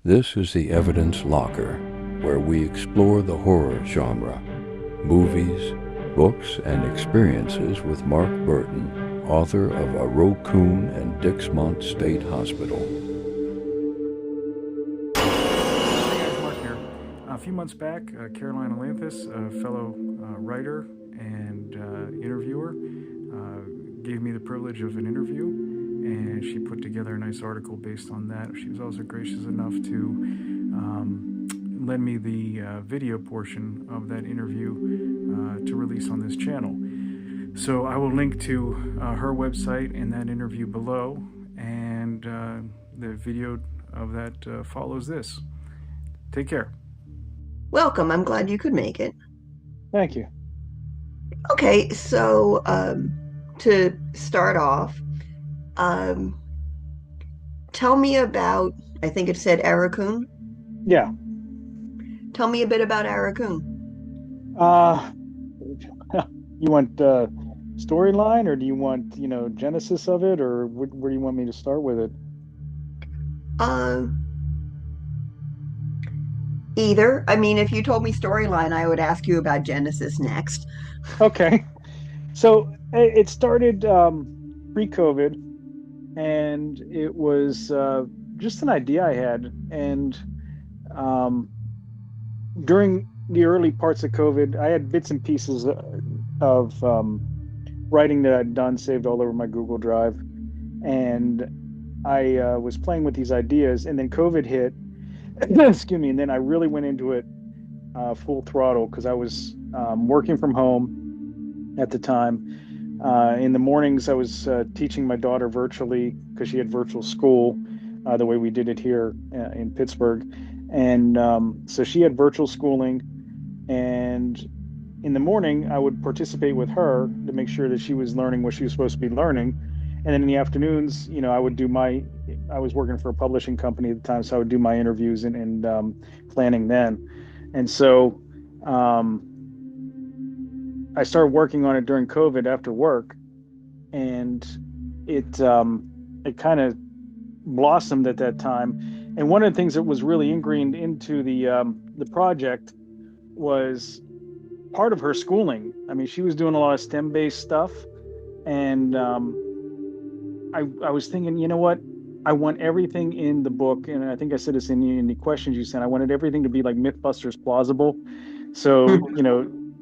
This is the Evidence Locker, where we explore the horror genre, movies, books, and experiences with Mark Burton, author of Aroughcoune and Dixmont State Hospital. Hey guys, Mark here. A few months back, Caroline Ailanthus, a fellow writer and interviewer, gave me the privilege of an interview, and she put together a nice article based on that. She was also gracious enough to lend me the video portion of that interview to release on this channel. So I will link to her website and that interview below, and the video of that follows this. Take care. Welcome. I'm glad you could make it. Thank you. Okay, so to start off, tell me about, I think it said Aroughcoune. Yeah. Tell me a bit about Aroughcoune. You want storyline, or do you want, genesis of it, or where do you want me to start with it? Either. I mean, if you told me storyline, I would ask you about Genesis next. Okay. So it started pre-COVID, and it was just an idea I had. And during the early parts of COVID, I had bits and pieces of writing that I'd done saved all over my Google Drive. And I was playing with these ideas, and then COVID hit. Excuse me. And then I really went into it full throttle, because I was working from home at the time. In the mornings, I was teaching my daughter virtually, because she had virtual school, the way we did it here in Pittsburgh. And so she had virtual schooling. And in the morning, I would participate with her to make sure that she was learning what she was supposed to be learning. And then in the afternoons, I would do I was working for a publishing company at the time, so I would do my interviews and planning then. And so I started working on it during COVID after work, and it kind of blossomed at that time. And one of the things that was really ingrained into the project was part of her schooling. I mean, she was doing a lot of STEM-based stuff, and I was thinking, you know what? I want everything in the book, and I think I said this in the questions you sent. I wanted everything to be like Mythbusters plausible. So,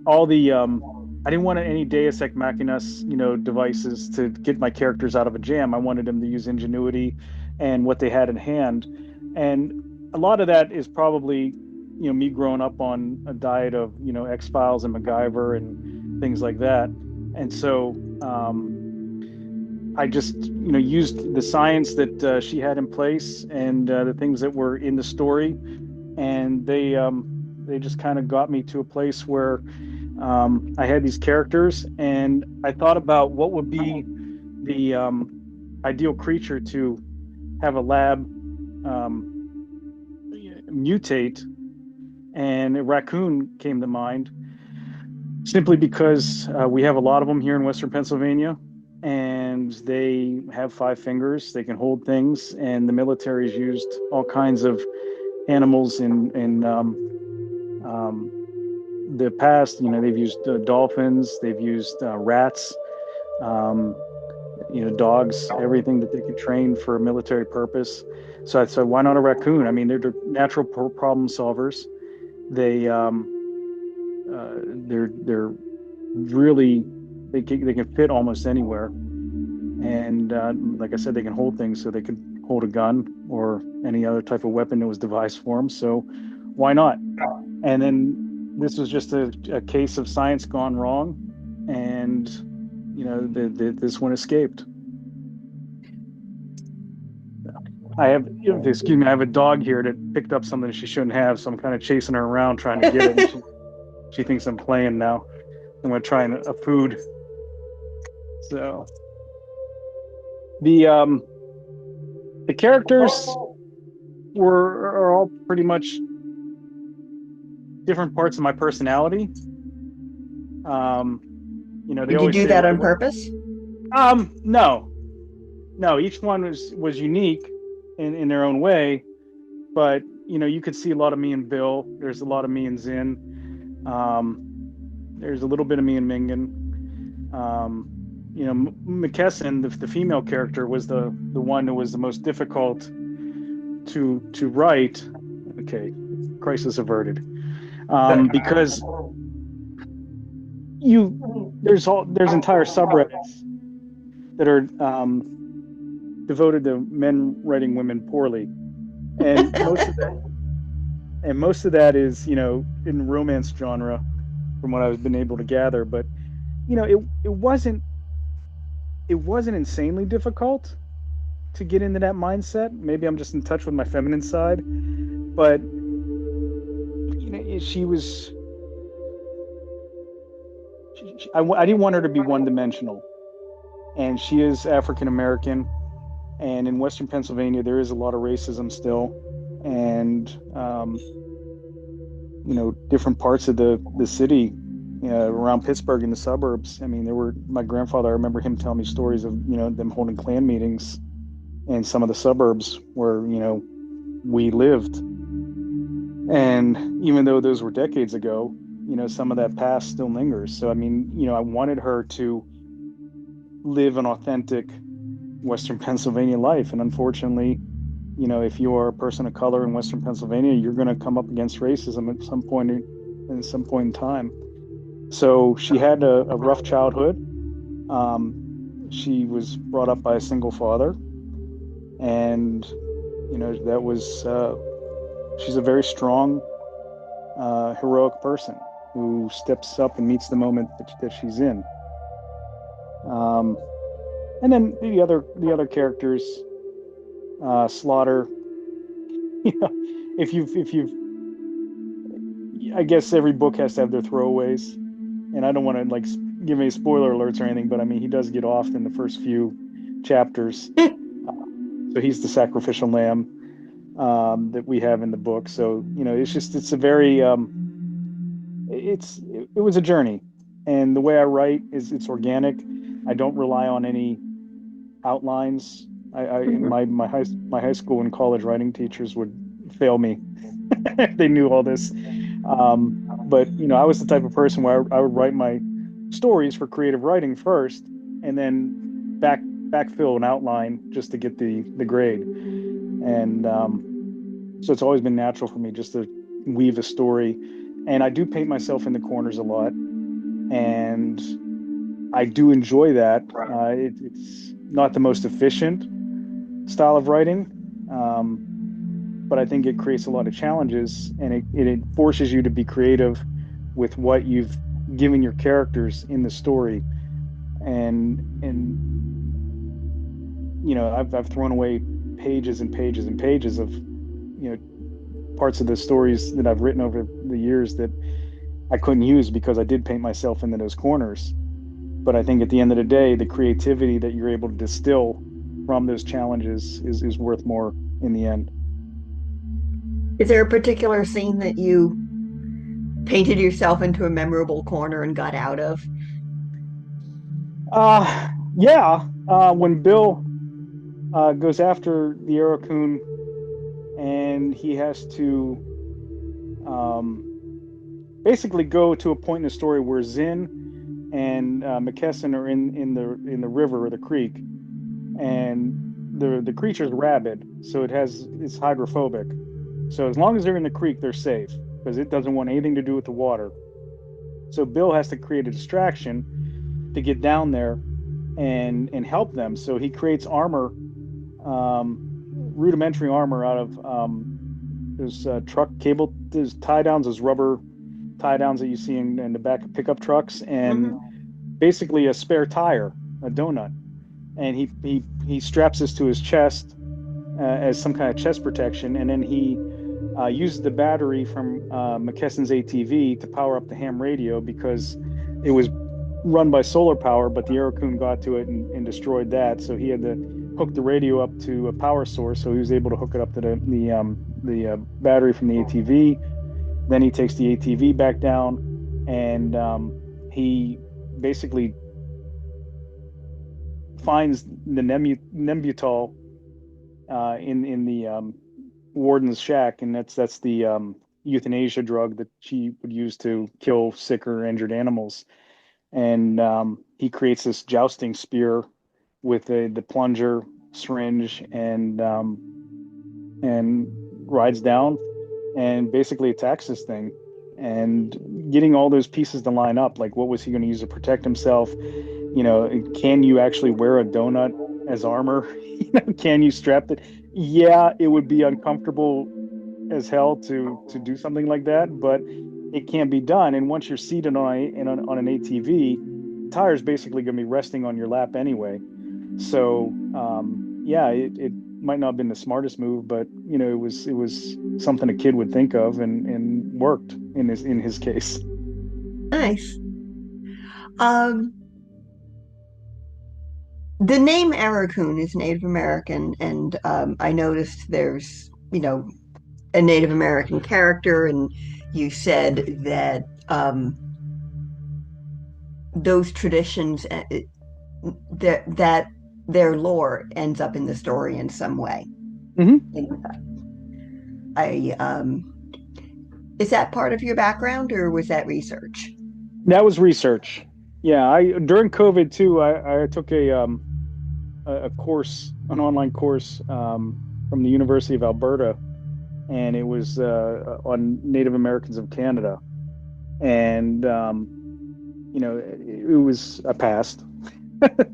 all the I didn't want any Deus Ex Machinas, devices to get my characters out of a jam. I wanted them to use ingenuity and what they had in hand. And a lot of that is probably, me growing up on a diet of, X-Files and MacGyver and things like that. And so I just, used the science that she had in place, and the things that were in the story, and they just kind of got me to a place where I had these characters, and I thought about what would be the ideal creature to have a lab mutate, and a raccoon came to mind, simply because we have a lot of them here in Western Pennsylvania. And they have 5 fingers. They can hold things, and the military's used all kinds of animals in the past. They've used dolphins. They've used rats. Dogs. Everything that they can train for a military purpose. So I said, why not a raccoon? I mean, they're natural problem solvers. They're really. They can fit almost anywhere, and like I said, they can hold things, so they could hold a gun or any other type of weapon that was devised for them. So why not? And then this was just a case of science gone wrong, and this one escaped. I have I have a dog here that picked up something she shouldn't have, so I'm kind of chasing her around trying to get it. She thinks I'm playing now. I'm going to try a food. So the characters are all pretty much different parts of my personality. Did you do that on purpose? No, each one was unique in their own way, but you could see a lot of me and Bill. There's a lot of me and Zin. There's a little bit of me and Mingan. McKesson, the female character, was the one who was the most difficult to write. Okay, crisis averted. Because there's entire subreddits that are devoted to men writing women poorly, and most of that is in the romance genre, from what I've been able to gather. But it wasn't insanely difficult to get into that mindset. Maybe I'm just in touch with my feminine side, but I didn't want her to be one-dimensional, and she is African American, and in Western Pennsylvania there is a lot of racism still, and different parts of the city, around Pittsburgh in the suburbs. I mean, my grandfather, I remember him telling me stories of them holding Klan meetings in some of the suburbs where we lived, and even though those were decades ago, some of that past still lingers. So I mean, I wanted her to live an authentic Western Pennsylvania life, and unfortunately, if you are a person of color in Western Pennsylvania, you're going to come up against racism at some point in time. So she had a rough childhood. She was brought up by a single father, and that was she's a very strong, heroic person who steps up and meets the moment that she's in. And then the other characters, Slaughter. If you've, I guess every book has to have their throwaways, and I don't want to give any spoiler alerts or anything, but I mean, he does get off in the first few chapters. So he's the sacrificial lamb that we have in the book. So it's a very it was a journey, and the way I write is it's organic. I don't rely on any outlines. My high school and college writing teachers would fail me if they knew all this. But I was the type of person where I would write my stories for creative writing first, and then backfill an outline just to get the grade. And so it's always been natural for me just to weave a story. And I do paint myself in the corners a lot, and I do enjoy that. It's not the most efficient style of writing, but I think it creates a lot of challenges, and it forces you to be creative with what you've given your characters in the story. And I've thrown away pages and pages and pages of parts of the stories that I've written over the years that I couldn't use because I did paint myself into those corners. But I think at the end of the day, the creativity that you're able to distill from those challenges is worth more in the end. Is there a particular scene that you painted yourself into a memorable corner and got out of? Yeah. When Bill goes after the Aroughcoune, and he has to basically go to a point in the story where Zin and McKesson are in the river or the creek, and the creature's rabid, so it's hydrophobic. So as long as they're in the creek, they're safe because it doesn't want anything to do with the water. So Bill has to create a distraction to get down there and help them. So he creates armor, rudimentary armor out of there's truck cable, there's tie downs, there's rubber tie downs that you see in the back of pickup trucks, and basically a spare tire, a donut, and he straps this to his chest as some kind of chest protection, and then he uses the battery from McKesson's ATV to power up the ham radio because it was run by solar power, but the Aroughcoune got to it and destroyed that. So he had to hook the radio up to a power source, so he was able to hook it up to the battery from the ATV. Then he takes the ATV back down, and he basically finds the Nembutal in Warden's shack, and that's the euthanasia drug that she would use to kill sick or injured animals. And he creates this jousting spear with the plunger, syringe, and rides down and basically attacks this thing. And getting all those pieces to line up, like what was he going to use to protect himself? Can you actually wear a donut as armor? Can you strap it? Yeah, it would be uncomfortable as hell to do something like that, but it can be done. And once you're seated on an ATV, the tire is basically going to be resting on your lap anyway. So yeah, it might not have been the smartest move, but it was something a kid would think of, and worked in his case. Nice. The name Aroughcoune is Native American, and I noticed there's, a Native American character, and you said that those traditions, that their lore ends up in the story in some way. Is that part of your background, or was that research? That was research. Yeah, during COVID too, I took a course, an online course from the University of Alberta, and it was on Native Americans of Canada, and it was I passed,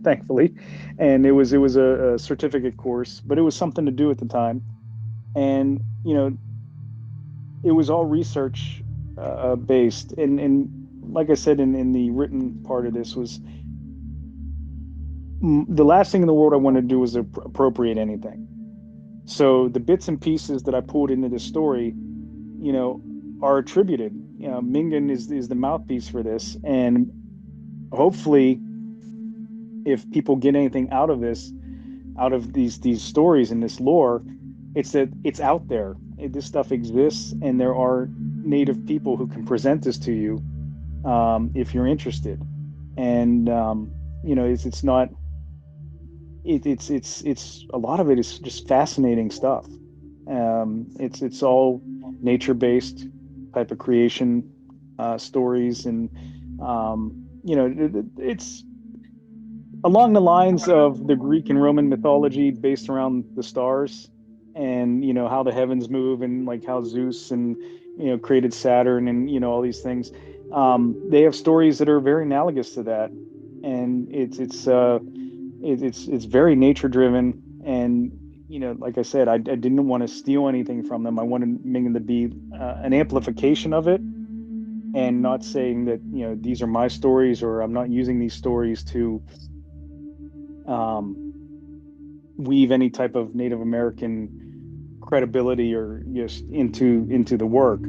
thankfully, and it was a certificate course, but it was something to do at the time, and it was all research based, and like I said in the written part of this, was the last thing in the world I wanted to do was appropriate anything. So the bits and pieces that I pulled into this story, are attributed. Mingan is the mouthpiece for this, and hopefully, if people get anything out of this, out of these stories and this lore, it's that it's out there. This stuff exists, and there are Native people who can present this to you if you're interested. And it's not. It's a lot of it is just fascinating stuff. It's all nature-based type of creation stories, and it's along the lines of the Greek and Roman mythology based around the stars, and how the heavens move, and like how Zeus and created Saturn, and all these things. They have stories that are very analogous to that, and it's very nature driven. And like I said, I didn't want to steal anything from them. I wanted Mingan to be an amplification of it, and not saying that these are my stories, or I'm not using these stories to weave any type of Native American credibility or just into the work.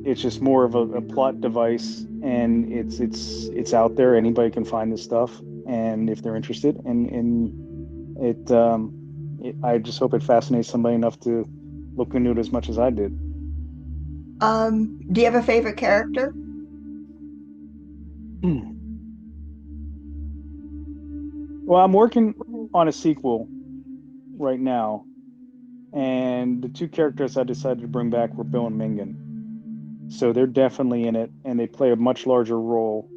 It's just more of a plot device, and it's out there. Anybody can find this stuff, and if they're interested, and I just hope it fascinates somebody enough to look into it as much as I did. Do you have a favorite character? Well, I'm working on a sequel right now, and the two characters I decided to bring back were Bill and Mingan. So they're definitely in it, and they play a much larger role.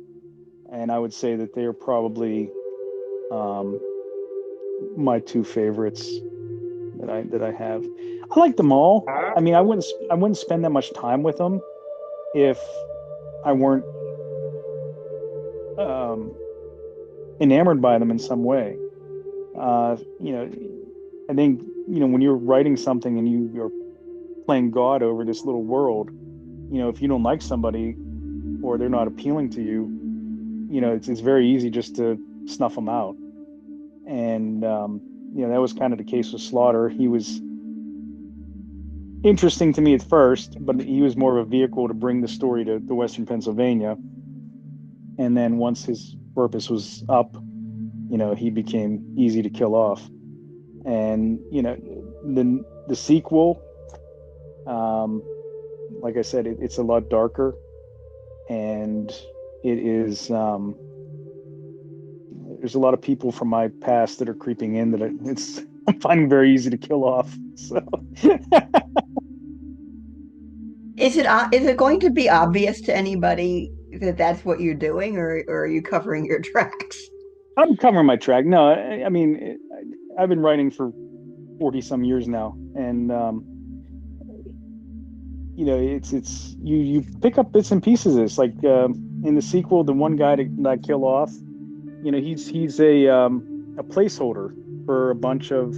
And I would say that they are probably my two favorites that I have. I like them all. I mean, I wouldn't spend that much time with them if I weren't enamored by them in some way. I think when you're writing something and you're playing God over this little world, if you don't like somebody or they're not appealing to you, it's very easy just to snuff them out. And that was kind of the case with Slaughter. He was interesting to me at first, but he was more of a vehicle to bring the story to Western Pennsylvania. And then once his purpose was up, he became easy to kill off. And the sequel, like I said, it's a lot darker, and it is there's a lot of people from my past that are creeping in, that I'm finding very easy to kill off. So Is it going to be obvious to anybody that that's what you're doing, or are you covering your tracks? I'm covering my track. No, I mean, I've been writing for 40 some years now, and it's you pick up bits and pieces of this. Like in the sequel, the one guy that I kill off, he's a placeholder for a bunch of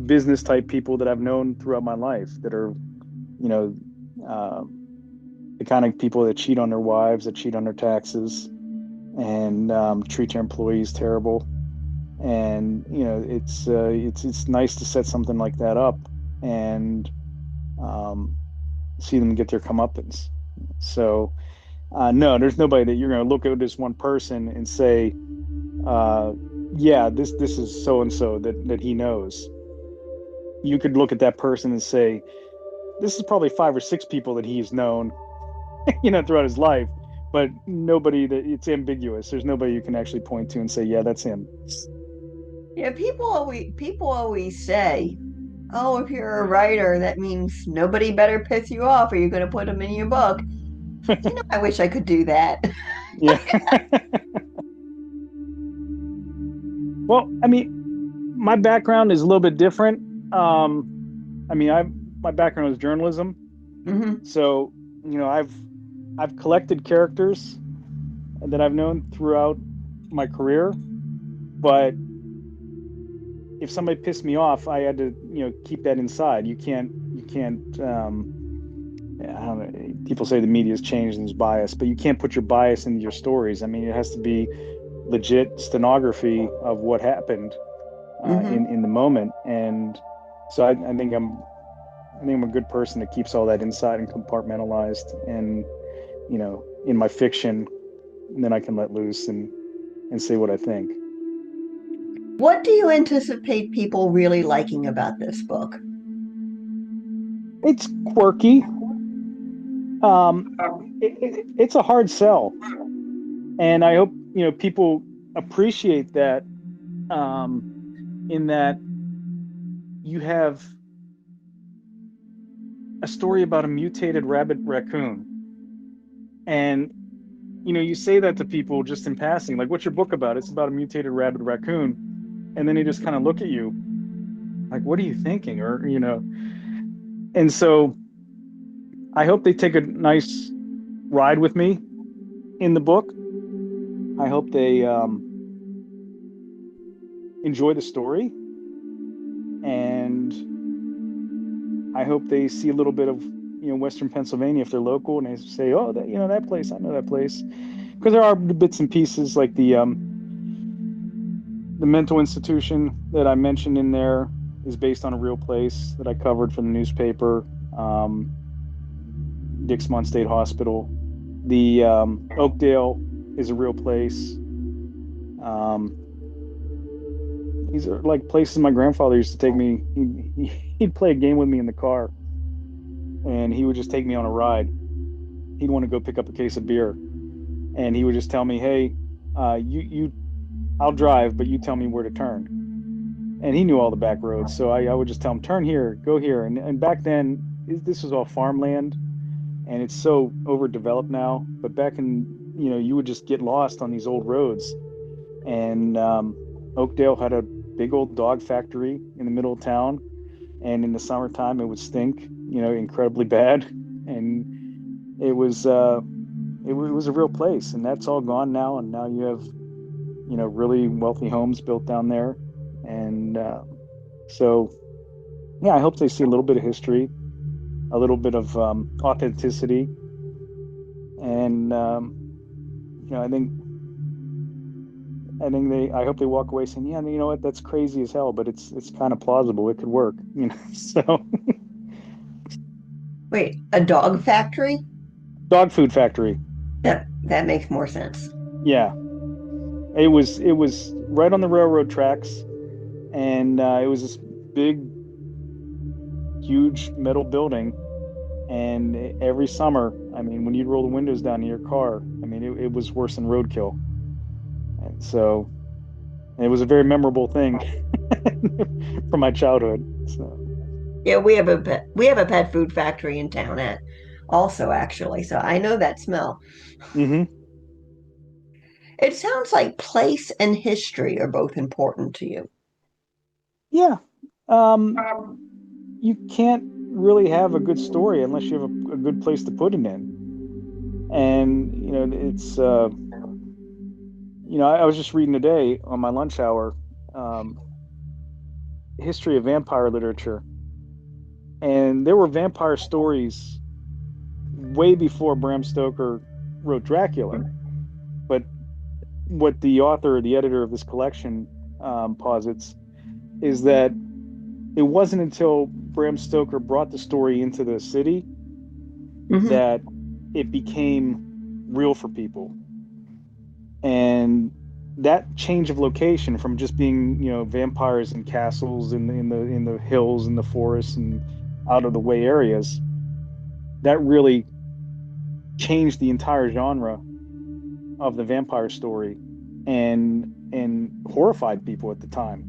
business type people that I've known throughout my life that are, the kind of people that cheat on their wives, that cheat on their taxes, and treat their employees terrible. And it's nice to set something like that up and see them get their comeuppance. So no, there's nobody that you're going to look at this one person and say, yeah, this is so and so that he knows. You could look at that person and say, this is probably 5 or 6 people that he's known, throughout his life, but nobody that it's ambiguous. There's nobody you can actually point to and say, yeah, that's him. Yeah, people always say, oh, if you're a writer, that means nobody better piss you off or you're going to put them in your book. I wish I could do that. Yeah. Well, I mean, my background is a little bit different. My background is journalism. Mm-hmm. So, I've collected characters that I've known throughout my career, but if somebody pissed me off, I had to, keep that inside. You can't, I don't know, people say the media's changed and there's bias, but you can't put your bias into your stories. I mean, it has to be legit stenography of what happened in the moment. And so I think I'm a good person that keeps all that inside and compartmentalized, and, in my fiction, and then I can let loose and say what I think. What do you anticipate people really liking about this book? It's quirky. It's a hard sell, and I hope people appreciate that. In that you have a story about a mutated rabbit raccoon, and you say that to people just in passing, like, what's your book about? It's about a mutated rabbit raccoon, and then they just kind of look at you like, what are you thinking? Or and so I hope they take a nice ride with me in the book. I hope they enjoy the story, and I hope they see a little bit of Western Pennsylvania if they're local, and they say, oh, that that place, I know that place, because there are bits and pieces like the mental institution that I mentioned in there is based on a real place that I covered for the newspaper. Dixmont State Hospital. The Oakdale is a real place. These are like places my grandfather used to take me. He'd play a game with me in the car, and he would just take me on a ride. He'd want to go pick up a case of beer, and he would just tell me, hey, I'll drive, but you tell me where to turn. And he knew all the back roads, so I would just tell him, turn here, go here. And back then, this was all farmland, and it's so overdeveloped now. But back in, you would just get lost on these old roads. And Oakdale had a big old dog factory in the middle of town, and in the summertime it would stink, incredibly bad. And it was a real place, and that's all gone now. And now you have, really wealthy homes built down there. And so, yeah, I hope they see a little bit of history, a little bit of authenticity, and I hope they walk away saying, yeah, you know what, that's crazy as hell, but it's kind of plausible. It could work, So. Wait, a dog factory? Dog food factory. That makes more sense. Yeah, it was right on the railroad tracks, and it was this big, huge metal building. And every summer, I mean, when you'd roll the windows down in your car, I mean, it was worse than roadkill. And so, And it was a very memorable thing from my childhood. So Yeah, we have a pet food factory in town at also actually, so I know that smell. hmm It sounds like place and history are both important to you. yeah. Um, you can't really have a good story unless you have a good place to put it in. And it's I was just reading today on my lunch hour, um, history of vampire literature, and there were vampire stories way before Bram Stoker wrote Dracula. But what the author or the editor of this collection posits is that it wasn't until Bram Stoker brought the story into the city Hmm. that it became real for people. And that change of location from just being, vampires in castles in the hills and the forests and out of the way areas, that really changed the entire genre of the vampire story and horrified people at the time.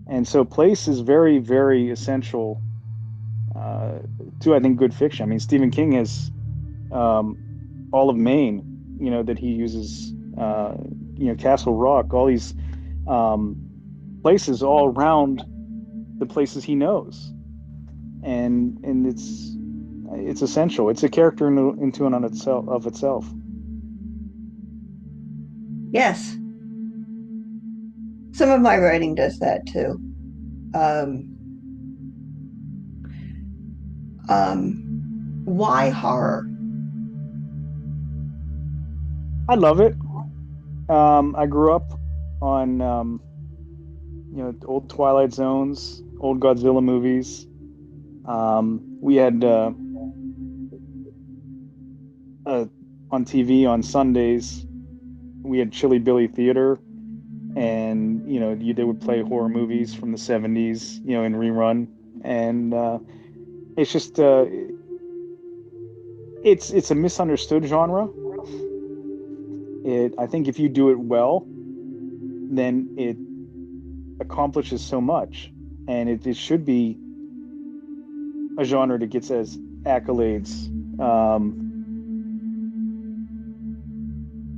And so place is very, very essential uh, to, I think, good fiction. I mean, Stephen King has um, all of Maine, that he uses, Castle Rock, all these um, places all around the places he knows, and it's essential. It's a character into and on itself of itself. Yes, some of my writing does that too. Um, why horror? I love it. I grew up on old Twilight Zones, old Godzilla movies. We had uh, on TV on Sundays. We had Chilly Billy Theater, and they would play horror movies from the '70s, in rerun, and it's just it's a misunderstood genre. I think if you do it well, then it accomplishes so much, and it should be a genre that gets as accolades,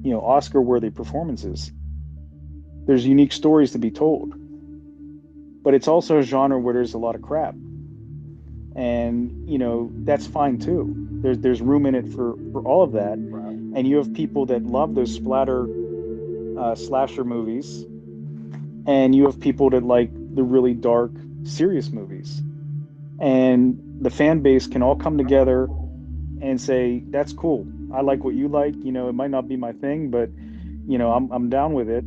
Oscar-worthy performances. There's unique stories to be told, but it's also a genre where there's a lot of crap, and that's fine too. There's room in it for all of that, and you have people that love those splatter slasher movies, and you have people that like the really dark, serious movies, and the fan base can all come together and say, "That's cool. I like what you like. It might not be my thing, but I'm down with it."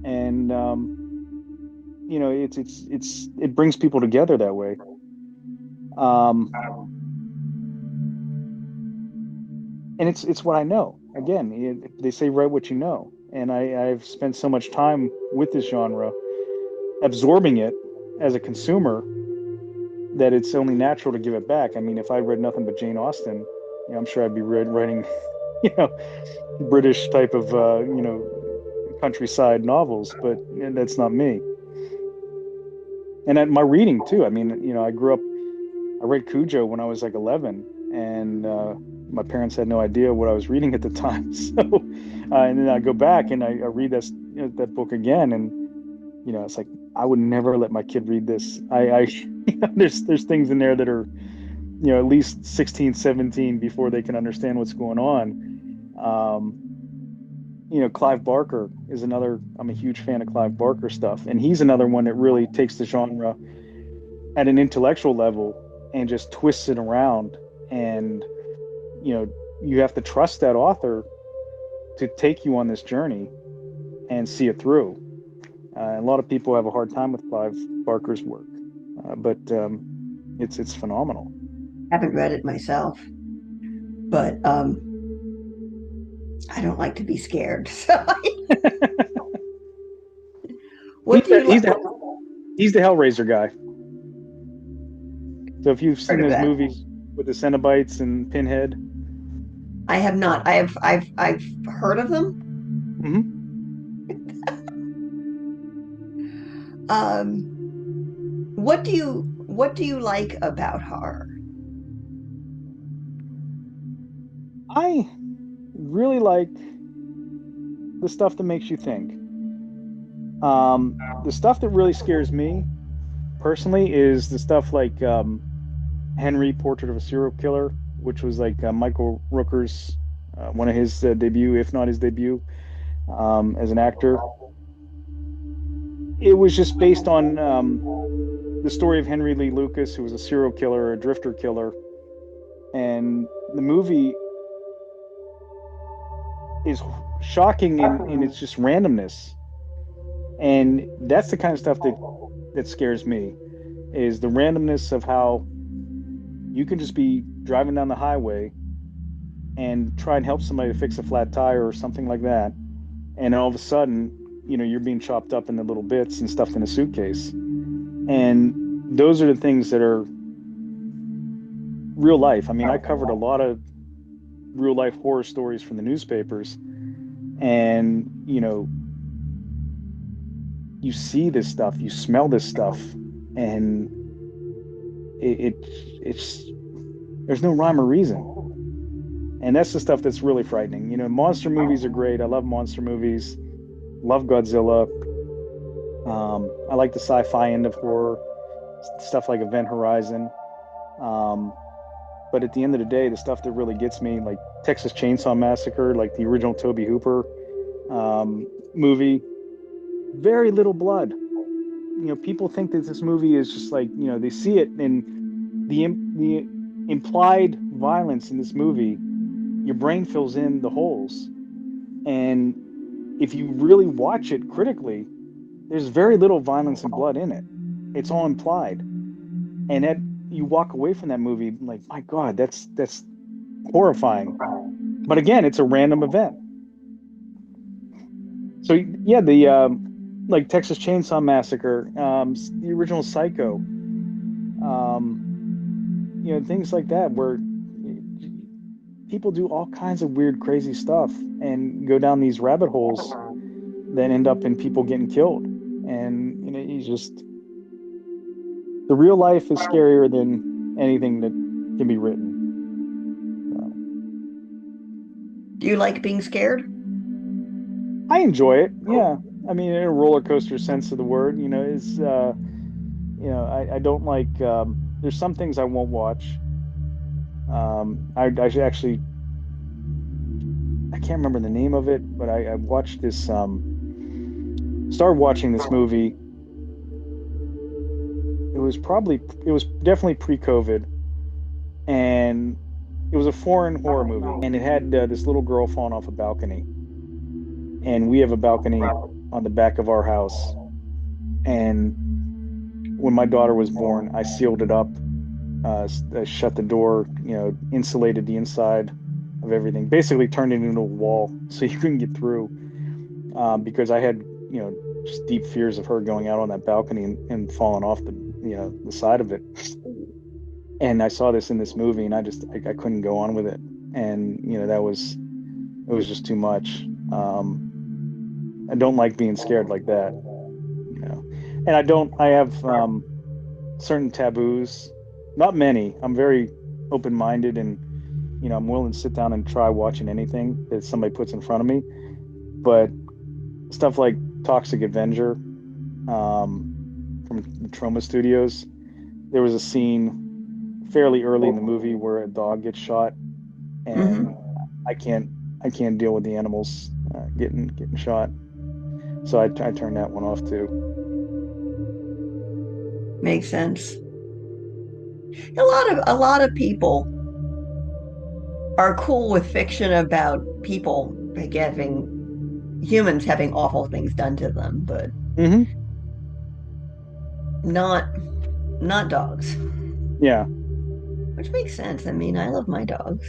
And it brings people together that way. Um, and it's what I know. Again, they say write what you know, and I've spent so much time with this genre, absorbing it as a consumer, that it's only natural to give it back. I mean, if I read nothing but Jane Austen, I'm sure I'd be writing, you know, British type of, countryside novels, but that's not me. And at my reading too. I mean, I read Cujo when I was like 11, and my parents had no idea what I was reading at the time. So, and then I go back and I read that book again, and it's like I would never let my kid read this. There's things in there that are, at least 16, 17 before they can understand what's going on. Clive Barker is another. I'm a huge fan of Clive Barker stuff, and he's another one that really takes the genre at an intellectual level and just twists it around. And you have to trust that author to take you on this journey and see it through. A lot of people have a hard time with Clive Barker's work, but it's phenomenal. Haven't read it myself, but I don't like to be scared. So what do you he's like? he's the Hellraiser guy. So if you've seen Heard of those that. movies with the Cenobites and Pinhead, I have not. I've heard of them. mm-hmm. What do you like about horror? I really like the stuff that makes you think. The stuff that really scares me personally is the stuff like Henry, Portrait of a Serial Killer, which was like Michael Rooker's one of his debut, if not his debut, as an actor. It was just based on the story of Henry Lee Lucas, who was a serial killer, a drifter killer, and the movie is shocking in its just randomness, and that's the kind of stuff that scares me, is the randomness of how you can just be driving down the highway and try and help somebody to fix a flat tire or something like that, and all of a sudden, you're being chopped up into little bits and stuffed in a suitcase. And those are the things that are real life. I mean, I covered a lot of real life horror stories from the newspapers, and you see this stuff, you smell this stuff, and it's there's no rhyme or reason. And that's the stuff that's really frightening. Monster movies are great. I love monster movies, love Godzilla. I like the sci-fi end of horror, stuff like Event Horizon. But at the end of the day, the stuff that really gets me, like Texas Chainsaw Massacre, like the original Tobe Hooper movie, very little blood. People think that this movie is just like, they see it, and the implied violence in this movie, your brain fills in the holes. And if you really watch it critically, there's very little violence and blood in it. It's all implied. And that you walk away from that movie like, my God, that's horrifying. But again, it's a random event. So yeah, the like Texas Chainsaw Massacre, the original Psycho, things like that, where people do all kinds of weird, crazy stuff and go down these rabbit holes that end up in people getting killed. And the real life is scarier than anything that can be written. Do you like being scared? I enjoy it. Yeah. I mean, in a roller coaster sense of the word, I don't like, there's some things I won't watch. I actually, I can't remember the name of it, but I watched this, started watching this movie. It was definitely pre-COVID, and it was a foreign horror movie, and it had this little girl falling off a balcony. And we have a balcony on the back of our house. And when my daughter was born, I sealed it up, I shut the door, insulated the inside of everything, basically turned it into a wall so you couldn't get through, because I had, just deep fears of her going out on that balcony and falling off the side of it. And I saw this in this movie, and I couldn't go on with it. And, it was just too much. I don't like being scared like that, and I have certain taboos, not many. I'm very open-minded, and, I'm willing to sit down and try watching anything that somebody puts in front of me. But stuff like Toxic Avenger, from the Troma Studios, there was a scene fairly early in the movie where a dog gets shot, and I can't deal with the animals getting shot, so I turned that one off too. Makes sense. A lot of people are cool with fiction about people like humans having awful things done to them, but not dogs. Yeah. Which makes sense. I mean, I love my dogs.